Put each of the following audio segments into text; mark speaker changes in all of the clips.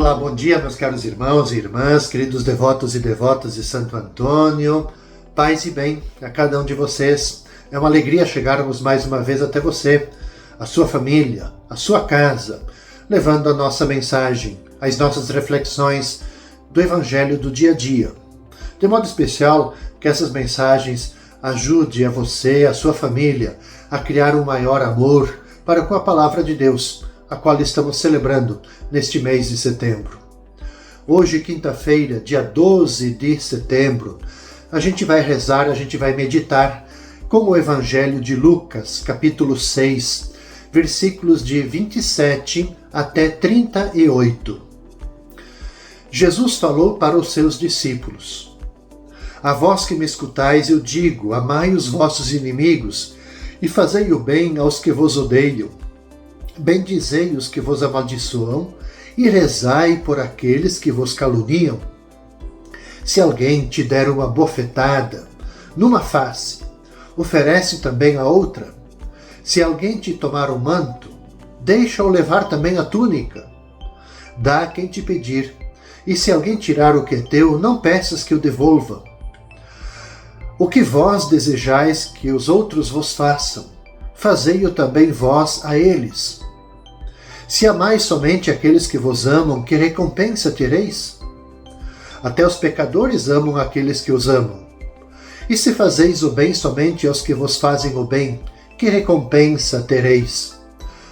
Speaker 1: Olá, bom dia, meus caros irmãos e irmãs, queridos devotos e devotas de Santo Antônio. Paz e bem a cada um de vocês. É uma alegria chegarmos mais uma vez até você, a sua família, a sua casa, levando a nossa mensagem, as nossas reflexões do Evangelho do dia a dia. De modo especial, que essas mensagens ajudem a você, a sua família, a criar um maior amor para com a Palavra de Deus, a qual estamos celebrando neste mês de setembro. Hoje, quinta-feira, dia 12 de setembro, a gente vai rezar, a gente vai meditar com o Evangelho de Lucas, capítulo 6, versículos de 27 até 38. Jesus falou para os seus discípulos: A vós que me escutais, eu digo, amai os vossos inimigos e fazei o bem aos que vos odeiam. Bendizei os que vos amaldiçoam e rezai por aqueles que vos caluniam. Se alguém te der uma bofetada numa face, oferece também a outra. Se alguém te tomar o manto, deixa-o levar também a túnica. Dá a quem te pedir, e se alguém tirar o que é teu, não peças que o devolva. O que vós desejais que os outros vos façam, fazei-o também vós a eles. Se amais somente aqueles que vos amam, que recompensa tereis? Até os pecadores amam aqueles que os amam. E se fazeis o bem somente aos que vos fazem o bem, que recompensa tereis?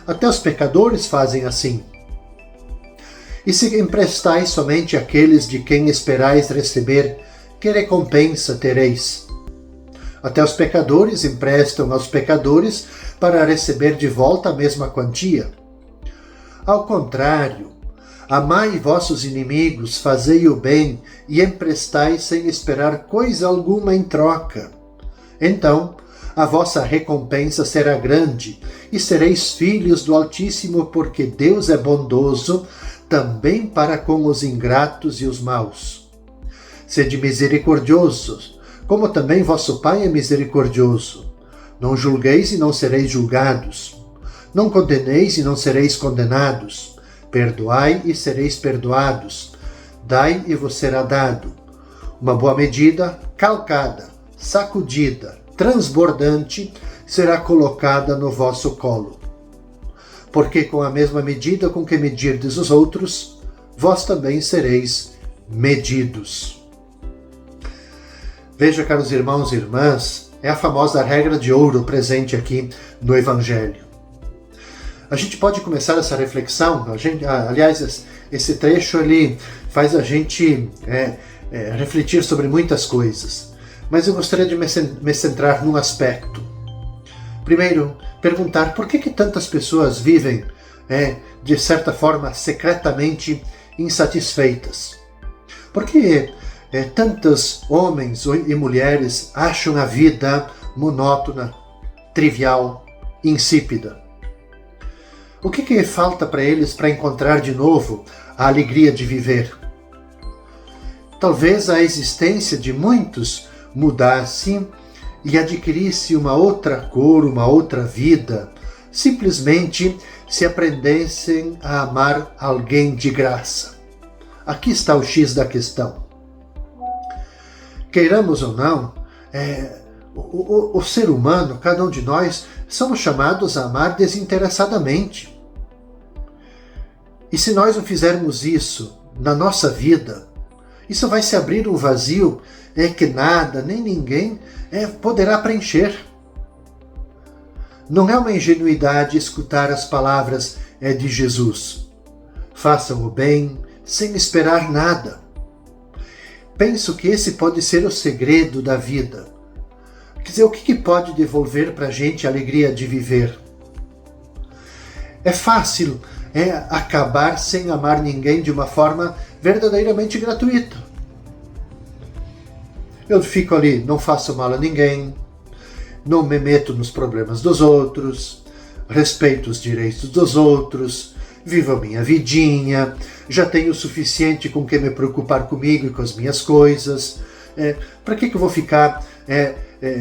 Speaker 1: Até os pecadores fazem assim. E se emprestais somente àqueles de quem esperais receber, que recompensa tereis? Até os pecadores emprestam aos pecadores para receber de volta a mesma quantia. Ao contrário, amai vossos inimigos, fazei o bem e emprestai sem esperar coisa alguma em troca. Então, a vossa recompensa será grande e sereis filhos do Altíssimo, porque Deus é bondoso também para com os ingratos e os maus. Sede misericordiosos, como também vosso Pai é misericordioso. Não julgueis e não sereis julgados. Não condeneis e não sereis condenados. Perdoai e sereis perdoados. Dai e vos será dado. Uma boa medida, calcada, sacudida, transbordante, será colocada no vosso colo. Porque com a mesma medida com que medirdes os outros, vós também sereis medidos. Veja, caros irmãos e irmãs, é a famosa regra de ouro presente aqui no Evangelho. A gente pode começar essa reflexão, aliás, esse trecho ele faz a gente refletir sobre muitas coisas, mas eu gostaria de me centrar num aspecto. Primeiro, perguntar por que tantas pessoas vivem, de certa forma, secretamente insatisfeitas? Por que tantos homens e mulheres acham a vida monótona, trivial, insípida? O que falta para eles para encontrar de novo a alegria de viver? Talvez a existência de muitos mudasse e adquirisse uma outra cor, uma outra vida, simplesmente se aprendessem a amar alguém de graça. Aqui está o X da questão. Queiramos ou não, o ser humano, cada um de nós, somos chamados a amar desinteressadamente. E se nós não fizermos isso na nossa vida, isso vai se abrir um vazio que nada, nem ninguém poderá preencher. Não é uma ingenuidade escutar as palavras de Jesus. Façam o bem sem esperar nada. Penso que esse pode ser o segredo da vida. Quer dizer, o que pode devolver para a gente a alegria de viver? É fácil acabar sem amar ninguém de uma forma verdadeiramente gratuita. Eu fico ali, não faço mal a ninguém, não me meto nos problemas dos outros, respeito os direitos dos outros, vivo a minha vidinha, já tenho o suficiente com que me preocupar comigo e com as minhas coisas. Para que eu vou ficar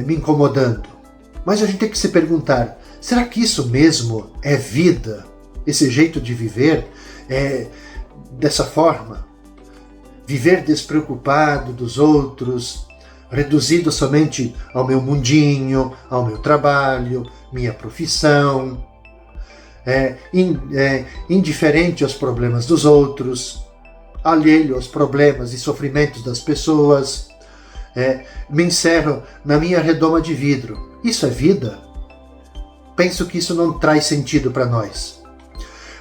Speaker 1: me incomodando? Mas a gente tem que se perguntar, será que isso mesmo é vida? Esse jeito de viver dessa forma, viver despreocupado dos outros, reduzido somente ao meu mundinho, ao meu trabalho, minha profissão, indiferente aos problemas dos outros, alheio aos problemas e sofrimentos das pessoas, me encerro na minha redoma de vidro. Isso é vida? Penso que isso não traz sentido para nós.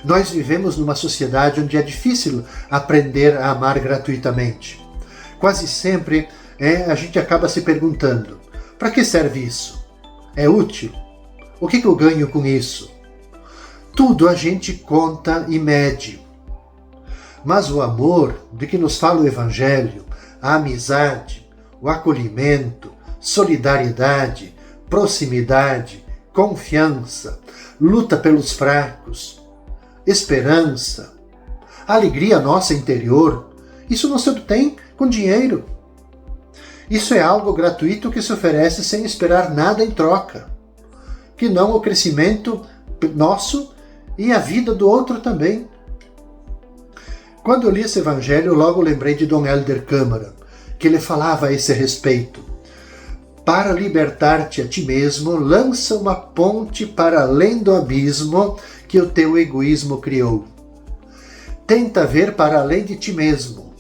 Speaker 1: Nós vivemos numa sociedade onde é difícil aprender a amar gratuitamente. Quase sempre a gente acaba se perguntando: para que serve isso? É útil? O que eu ganho com isso? Tudo a gente conta e mede. Mas o amor de que nos fala o Evangelho, a amizade, o acolhimento, solidariedade, proximidade, confiança, luta pelos fracos, esperança, alegria nossa interior, isso não se obtém com dinheiro. Isso é algo gratuito que se oferece sem esperar nada em troca, que não o crescimento nosso e a vida do outro também. Quando eu li esse evangelho, logo lembrei de Dom Helder Câmara, que ele falava a esse respeito. Para libertar-te a ti mesmo, lança uma ponte para além do abismo que o teu egoísmo criou. Tenta ver para além de ti mesmo.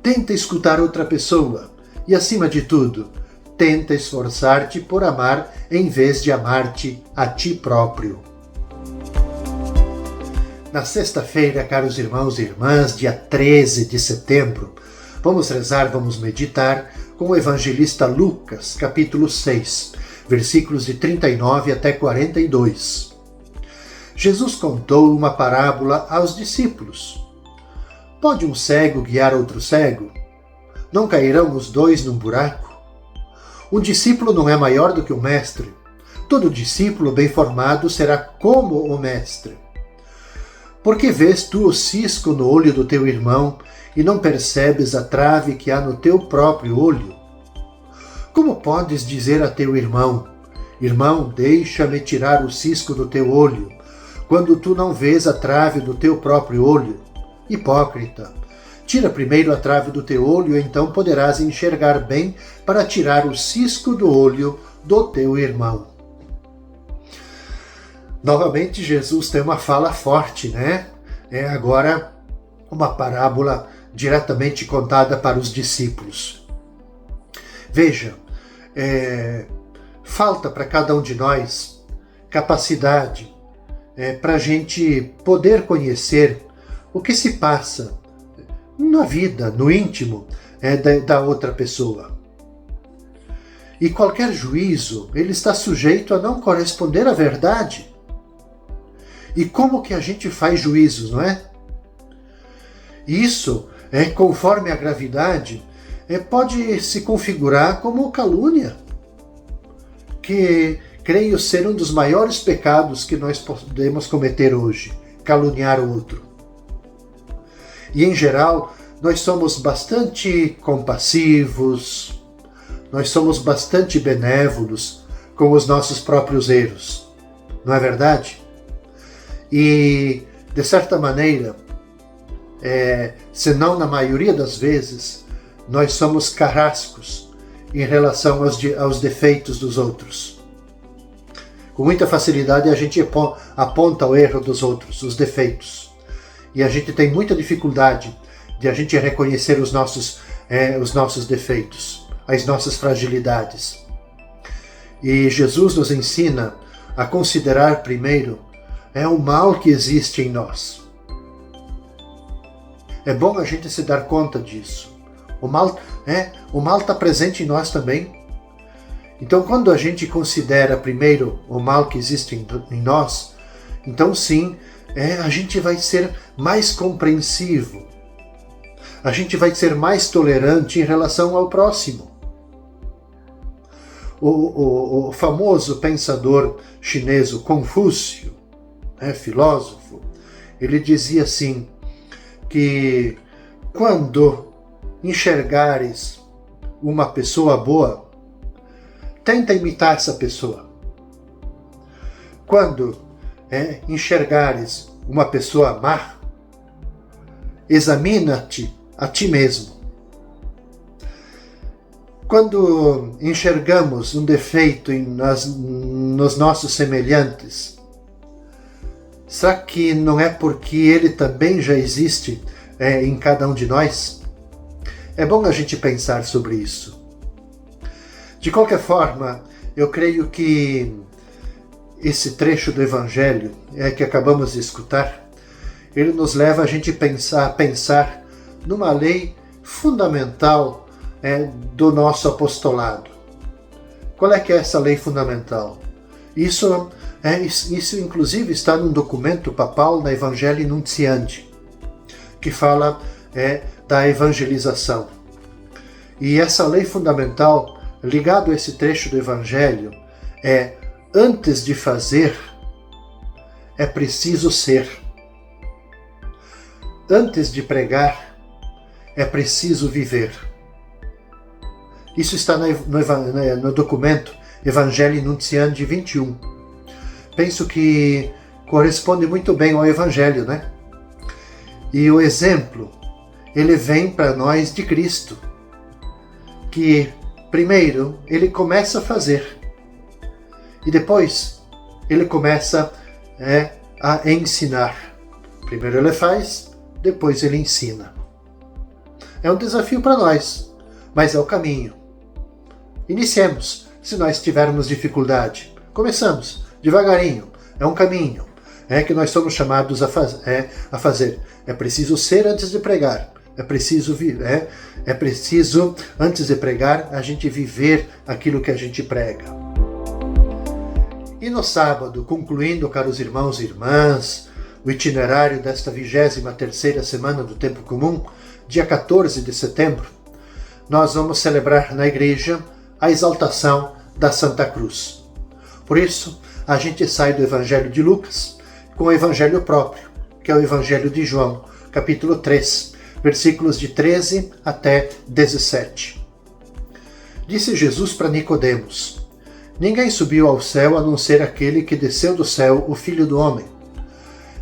Speaker 1: Tenta escutar outra pessoa. E, acima de tudo, tenta esforçar-te por amar em vez de amar-te a ti próprio. Na sexta-feira, caros irmãos e irmãs, dia 13 de setembro, vamos rezar, vamos meditar com o evangelista Lucas, capítulo 6, versículos de 39 até 42. Jesus contou uma parábola aos discípulos. Pode um cego guiar outro cego? Não cairão os dois num buraco? Um discípulo não é maior do que o mestre. Todo discípulo bem formado será como o mestre. Por que vês tu o cisco no olho do teu irmão e não percebes a trave que há no teu próprio olho? Como podes dizer a teu irmão: irmão, deixa-me tirar o cisco do teu olho, quando tu não vês a trave do teu próprio olho? Hipócrita! Tira primeiro a trave do teu olho, então poderás enxergar bem para tirar o cisco do olho do teu irmão. Novamente, Jesus tem uma fala forte, né? É agora uma parábola diretamente contada para os discípulos. Veja, falta para cada um de nós capacidade para a gente poder conhecer o que se passa na vida, no íntimo da outra pessoa. E qualquer juízo, ele está sujeito a não corresponder à verdade. E como que a gente faz juízos, não é? Isso, conforme a gravidade, pode se configurar como calúnia, que creio ser um dos maiores pecados que nós podemos cometer hoje, caluniar o outro. E, em geral, nós somos bastante compassivos, nós somos bastante benévolos com os nossos próprios erros, não é verdade? E, de certa maneira, se não na maioria das vezes, nós somos carrascos em relação aos defeitos dos outros. Com muita facilidade a gente aponta o erro dos outros, os defeitos. E a gente tem muita dificuldade de a gente reconhecer os nossos defeitos, as nossas fragilidades. E Jesus nos ensina a considerar primeiro o mal que existe em nós. É bom a gente se dar conta disso. O mal está presente em nós também. Então, quando a gente considera primeiro o mal que existe em nós, então sim, a gente vai ser mais compreensivo. A gente vai ser mais tolerante em relação ao próximo. O famoso pensador chinês Confúcio, filósofo, ele dizia assim, que quando enxergares uma pessoa boa, tenta imitar essa pessoa. Quando enxergares uma pessoa má, examina-te a ti mesmo. Quando enxergamos um defeito nos nossos semelhantes, será que não é porque ele também já existe em cada um de nós? É bom a gente pensar sobre isso. De qualquer forma, eu creio que esse trecho do Evangelho que acabamos de escutar, ele nos leva a gente a pensar numa lei fundamental do nosso apostolado. Qual é que é essa lei fundamental? Isso inclusive está num documento papal na Evangelii Nuntiandi, que fala da evangelização. E essa lei fundamental, ligado a esse trecho do Evangelho, antes de fazer, é preciso ser. Antes de pregar, é preciso viver. Isso está no documento Evangelii Nuntiandi 21. Penso que corresponde muito bem ao Evangelho, né? E o exemplo, ele vem para nós de Cristo, que primeiro ele começa a fazer e depois ele começa a ensinar. Primeiro ele faz, depois ele ensina. É um desafio para nós, mas é o caminho. Iniciemos, se nós tivermos dificuldade. Começamos devagarinho, é um caminho que nós somos chamados a fazer. É preciso ser antes de pregar. É preciso antes de pregar, a gente viver aquilo que a gente prega. E no sábado, concluindo, caros irmãos e irmãs, o itinerário desta 23ª semana do Tempo Comum, dia 14 de setembro, nós vamos celebrar na igreja a exaltação da Santa Cruz. Por isso, a gente sai do Evangelho de Lucas com o Evangelho próprio, que é o Evangelho de João, capítulo 3, versículos de 13 até 17. Disse Jesus para Nicodemos: Ninguém subiu ao céu a não ser aquele que desceu do céu, o Filho do Homem.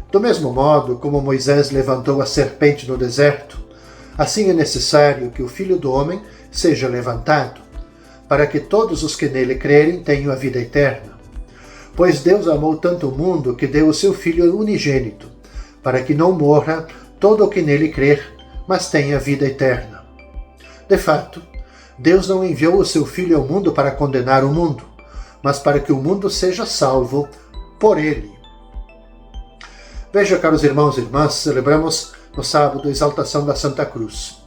Speaker 1: Do mesmo modo como Moisés levantou a serpente no deserto, assim é necessário que o Filho do Homem seja levantado, para que todos os que nele crerem tenham a vida eterna. Pois Deus amou tanto o mundo que deu o seu Filho unigênito, para que não morra todo o que nele crer, mas tenha vida eterna. De fato, Deus não enviou o seu Filho ao mundo para condenar o mundo, mas para que o mundo seja salvo por ele. Veja, caros irmãos e irmãs, celebramos no sábado a exaltação da Santa Cruz.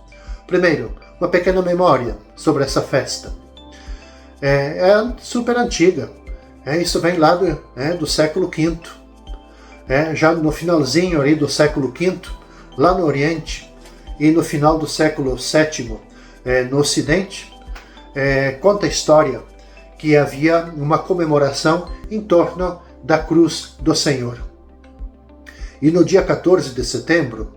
Speaker 1: Primeiro, uma pequena memória sobre essa festa. É super antiga. Isso vem lá do século V. Já no finalzinho ali do século V, lá no Oriente, e no final do século VII, no Ocidente, conta a história que havia uma comemoração em torno da cruz do Senhor. E no dia 14 de setembro,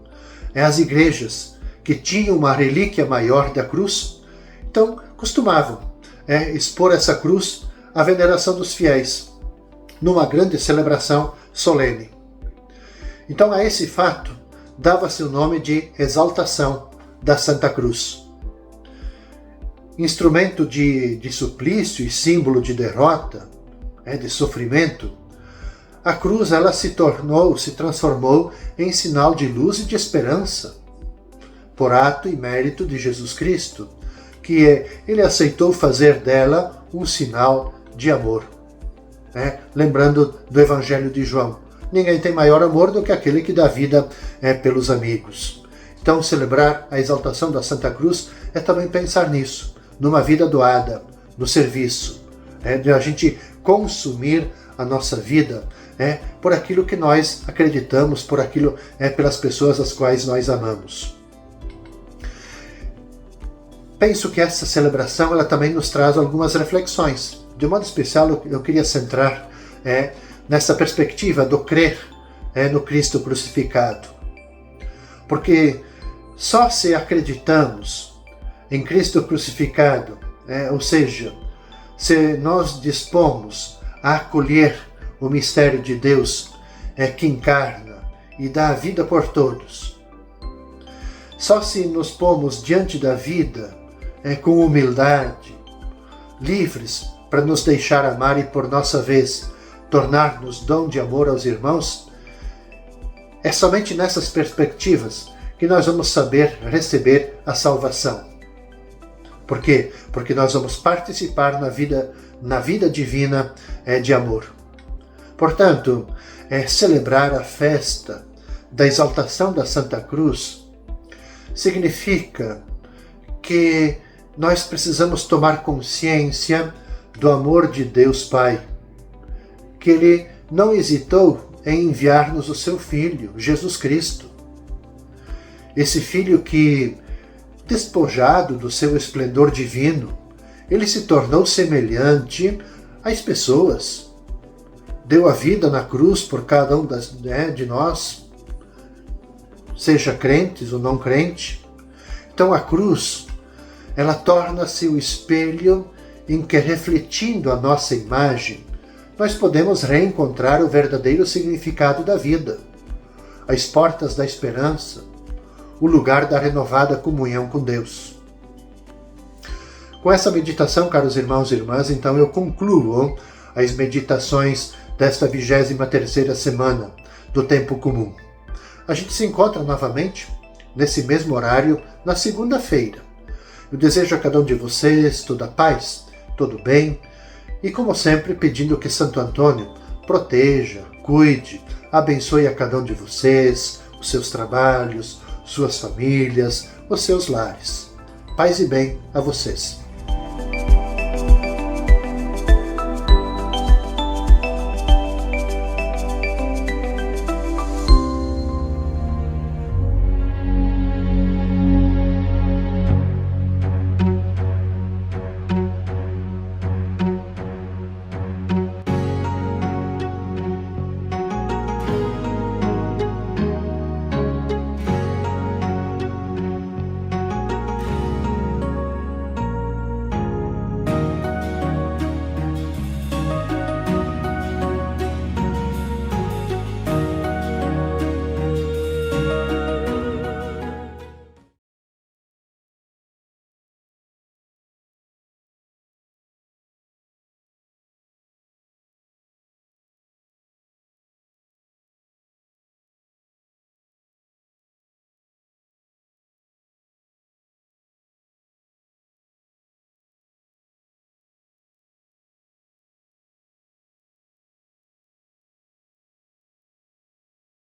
Speaker 1: as igrejas que tinham uma relíquia maior da cruz, então costumavam expor essa cruz à veneração dos fiéis, numa grande celebração solene. Então a esse fato dava-se o nome de exaltação da Santa Cruz. Instrumento de suplício e símbolo de derrota, de sofrimento, a cruz ela se transformou em sinal de luz e de esperança, por ato e mérito de Jesus Cristo, que ele aceitou fazer dela um sinal de amor. Lembrando do Evangelho de João, ninguém tem maior amor do que aquele que dá vida pelos amigos. Então, celebrar a exaltação da Santa Cruz é também pensar nisso, numa vida doada, no serviço, de a gente consumir a nossa vida por aquilo que nós acreditamos, por aquilo pelas pessoas as quais nós amamos. Penso que essa celebração ela também nos traz algumas reflexões. De modo especial, eu queria centrar nessa perspectiva do crer no Cristo crucificado. Porque só se acreditamos em Cristo crucificado, ou seja, se nós dispomos a acolher o mistério de Deus que encarna e dá a vida por todos, Só se nos pomos diante da vida com humildade, livres para nos deixar amar e, por nossa vez, tornar-nos dom de amor aos irmãos, é somente nessas perspectivas que nós vamos saber receber a salvação. Por quê? Porque nós vamos participar na vida divina de amor. Portanto, celebrar a festa da exaltação da Santa Cruz significa que nós precisamos tomar consciência do amor de Deus Pai, que Ele não hesitou em enviar-nos o seu Filho, Jesus Cristo. Esse Filho que, despojado do seu esplendor divino, Ele se tornou semelhante às pessoas. Deu a vida na cruz por cada um de nós, seja crentes ou não crente. Então a cruz, ela torna-se o espelho em que, refletindo a nossa imagem, nós podemos reencontrar o verdadeiro significado da vida, as portas da esperança, o lugar da renovada comunhão com Deus. Com essa meditação, caros irmãos e irmãs, então eu concluo as meditações desta 23ª semana do Tempo Comum. A gente se encontra novamente nesse mesmo horário na segunda-feira. Eu desejo a cada um de vocês toda a paz, todo bem, e como sempre pedindo que Santo Antônio proteja, cuide, abençoe a cada um de vocês, os seus trabalhos, suas famílias, os seus lares. Paz e bem a vocês.